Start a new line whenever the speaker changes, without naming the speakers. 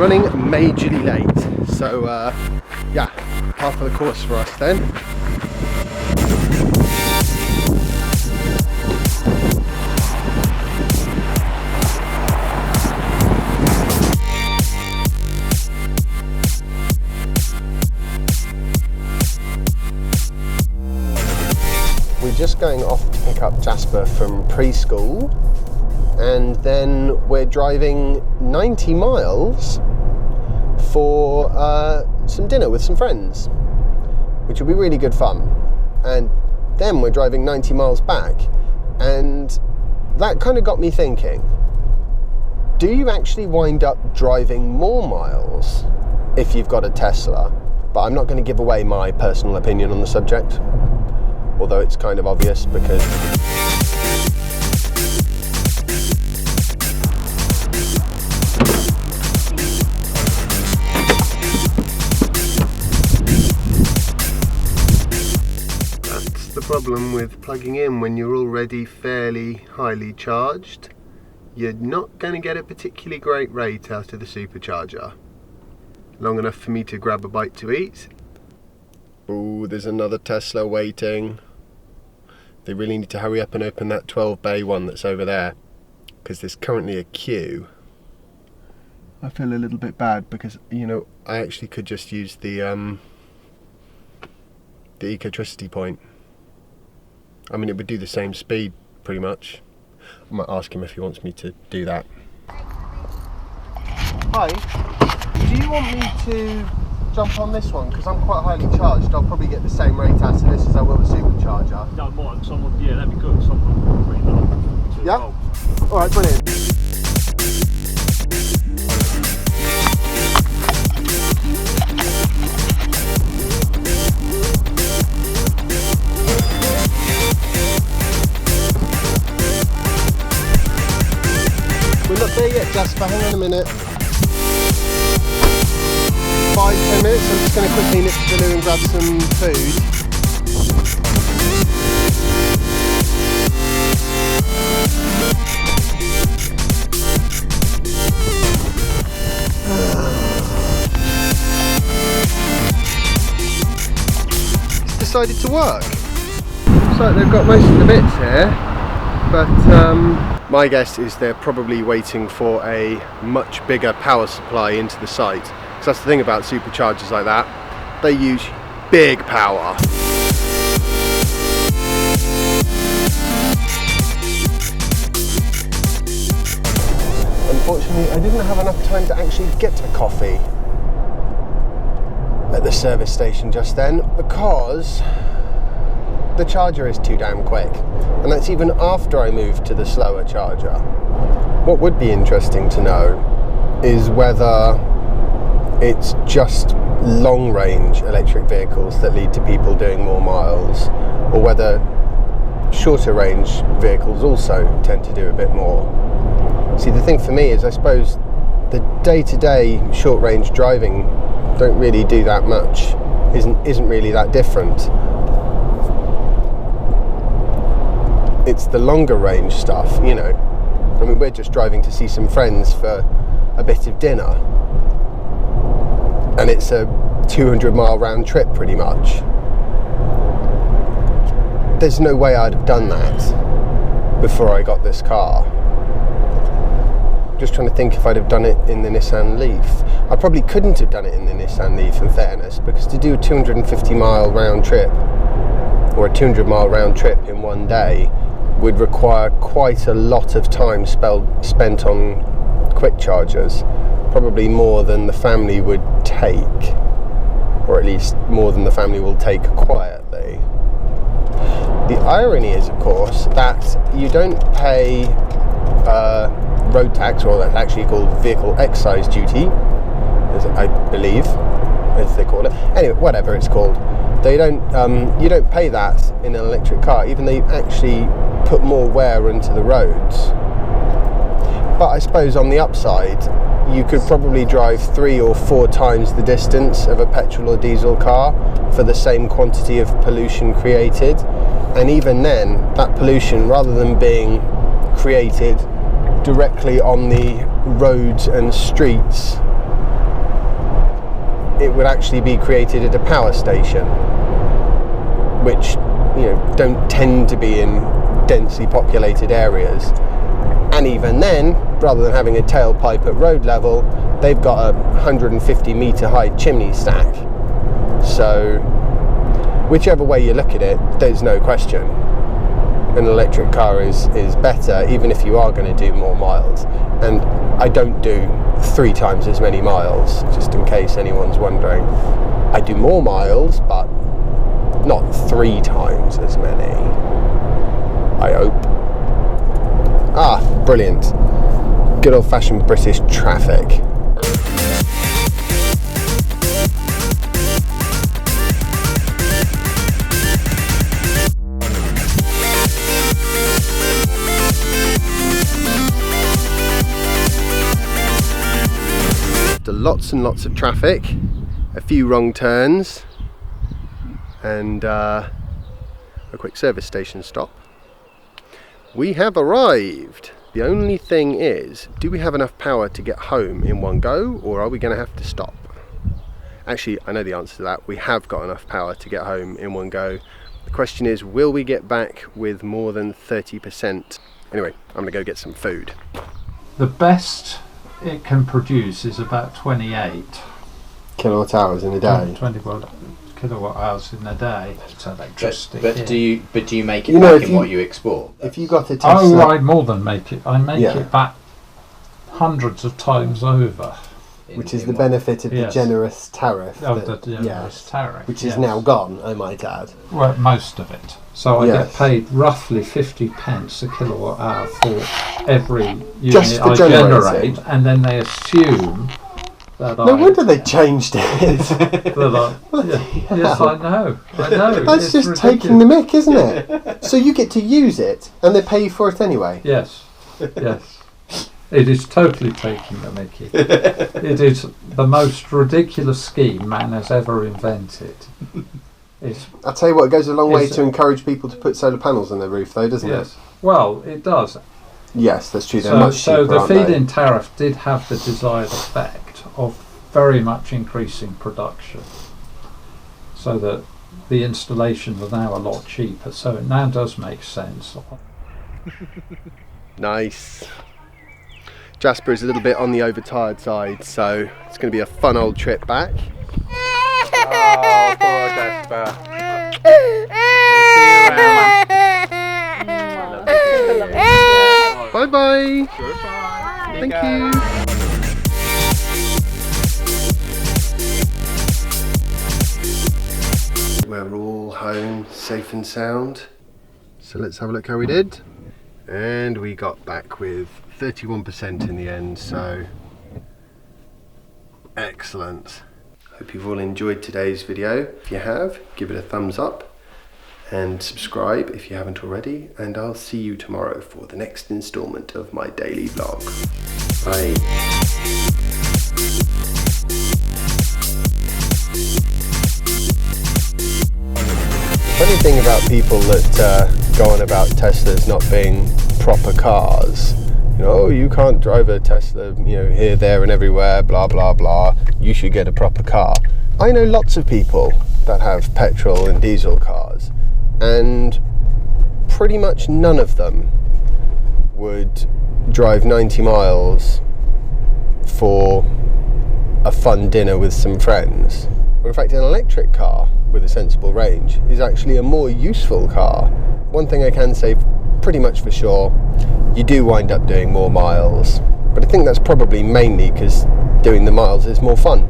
running majorly late, so yeah, half of the course for us then. We're just going off to pick up Jasper from preschool, and then we're driving 90 miles for some dinner with some friends, which will be really good fun. And then we're driving 90 miles back, and that kind of got me thinking, do you actually wind up driving more miles if you've got a Tesla? But I'm not going to give away my personal opinion on the subject, although it's kind of obvious because that's the problem with plugging in when you're already fairly highly charged. You're not going to get a particularly great rate out of the supercharger. Long enough for me to grab a bite to eat. Ooh, there's another Tesla waiting. They really need to hurry up and open that 12 bay one that's over there, because there's currently a queue. I feel a little bit bad because, you know, I actually could just use the ecotricity point. I mean, it would do the same speed pretty much. I might ask him if he wants me to do that. Hi, do you want me to jump on this one? Because I'm quite highly charged. I'll probably get the same rate out of this as I will the supercharger.
No, mine, someone, yeah, that'd be good. Someone pretty low.
Yeah? Alright, brilliant. We're not there yet, Jasper, hang on a minute. 5-10 minutes, I'm just going to quickly nip to the loo and grab some food. It's decided to work. So they've got most of the bits here, but my guess is they're probably waiting for a much bigger power supply into the site. So that's the thing about superchargers like that, they use big power. Unfortunately, I didn't have enough time to actually get a coffee at the service station just then because the charger is too damn quick. And that's even after I moved to the slower charger. What would be interesting to know is whether it's just long-range electric vehicles that lead to people doing more miles, or whether shorter-range vehicles also tend to do a bit more. See, the thing for me is, I suppose, the day-to-day short-range driving don't really do that much, isn't really that different. It's the longer-range stuff, you know. I mean, we're just driving to see some friends for a bit of dinner, and it's a 200-mile round trip pretty much. There's no way I'd have done that before I got this car. Just trying to think if I'd have done it in the Nissan Leaf. I probably couldn't have done it in the Nissan Leaf, in fairness, because to do a 250-mile round trip, or a 200-mile round trip in one day, would require quite a lot of time spent on quick chargers. Probably more than the family would take, or at least more than the family will take quietly. The irony is, of course, that you don't pay road tax, or that's actually called vehicle excise duty, as I believe, as they call it. Anyway, whatever it's called. They don't. You don't pay that in an electric car, even though you actually put more wear into the roads. But I suppose on the upside, you could probably drive 3 or 4 times the distance of a petrol or diesel car for the same quantity of pollution created. And even then, that pollution, rather than being created directly on the roads and streets it would actually be created at a power station, which, you know, don't tend to be in densely populated areas. And even then, rather than having a tailpipe at road level, they've got a 150 metre high chimney stack. So whichever way you look at it, there's no question an electric car is better, even if you are going to do more miles. And I don't do 3 times as many miles, just in case anyone's wondering. I do more miles, but not 3 times as many, I hope. Ah, brilliant. Good old-fashioned British traffic. Lots and lots of traffic, a few wrong turns, and a quick service station stop. We have arrived. The only thing is, do we have enough power to get home in one go, or are we going to have to stop? Actually, I know the answer to that. We have got enough power to get home in one go. The question is, will we get back with more than 30%? Anyway, I'm going to go get some food.
The best it can produce is about 28
kilowatt hours in a day.
20 kilowatt hours in a day. It's electricity.
But do you make it back in what you export?
If you got a Tesla,
oh, I more than make it. I make it back hundreds of times over.
Which is the benefit of the generous tariff.
The generous tariff,
which is now gone, I might add.
Well, most of it. So I get paid roughly 50 pence a kilowatt hour for every unit I generate, and then they assume that
No wonder they changed it.
Yes, I know.
That's just ridiculous. Taking the mick, isn't it? So you get to use it, and they pay you for it anyway.
Yes. It is totally taking the mickey. It is the most ridiculous scheme man has ever invented.
I'll tell you what, it goes a long way to encourage people to put solar panels on their roof, though, doesn't it?
Well, it does.
Yes, that's true. They're much cheaper,
so the feed-in tariff did have the desired effect of very much increasing production, so that the installations are now a lot cheaper. So it now does make sense.
Nice. Jasper is a little bit on the overtired side, so it's going to be a fun old trip back.
Oh, poor Jasper.
Bye bye. Thank you. We're all home safe and sound. So let's have a look how we did. And we got back with 31% in the end, so excellent. Hope you've all enjoyed today's video. If you have, give it a thumbs up and subscribe if you haven't already, and I'll see you tomorrow for the next installment of my daily vlog. Bye. The funny thing about people that go on about Teslas not being proper cars, you know, oh, you can't drive a Tesla, you know, here, there and everywhere, blah blah blah, you should get a proper car. I know lots of people that have petrol and diesel cars, and pretty much none of them would drive 90 miles for a fun dinner with some friends. Or in fact, an electric car with a sensible range is actually a more useful car. One thing I can say pretty much for sure, you do wind up doing more miles, but I think that's probably mainly because doing the miles is more fun.